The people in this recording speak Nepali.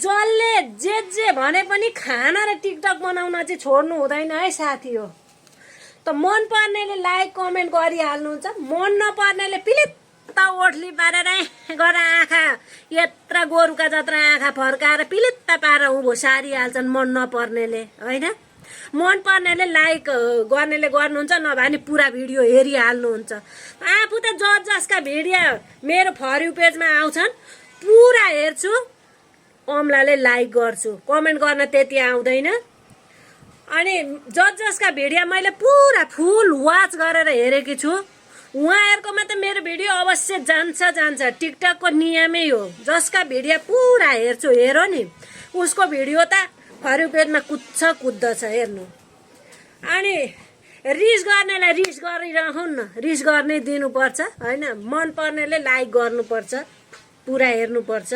जसले जे भने पनि खाना र टिकटक बनाउन चाहिँ छोड्नु हुँदैन है साथी हो। त मन पर्नेले लाइक कमेन्ट गरिहाल्नुहुन्छ, मन नपर्नेले पिलित्त ओठली पारेर गरेर आँखा यत्र गोरुका जत्र आँखा फर्काएर पिलित्त पारेर उँभो सारिहाल्छन् मन नपर्नेले होइन। मन पर्नेले लाइक गर्नेले गर्नुहुन्छ, नभए नि पुरा भिडियो हेरिहाल्नुहुन्छ। आफू त जसका भिडियो मेरो फर यू पेजमा आउँछन् पुरा हेर्छु, अम्लाले लाइक गर्छु, कमेन्ट गर्न त्यति आउँदैन। अनि जसका भिडियो मैले पुरा फुल वाच गरेर हेरेकी छु उहाँहरुकोमा त मेरो भिडियो अवश्य जान्छ। टिकटकको नियमै हो, जसका भिडियो पुरा हेर्छु हेरो नि उसको भिडियो त फर यू पेजमा कुद्दछ हेर्नु। अनि रिस गर्नेलाई रिस गरिरहन् न, रिस गर्नै दिनुपर्छ होइन। मन पर्नेले लाइक गर्नुपर्छ, पुरा हेर्नुपर्छ।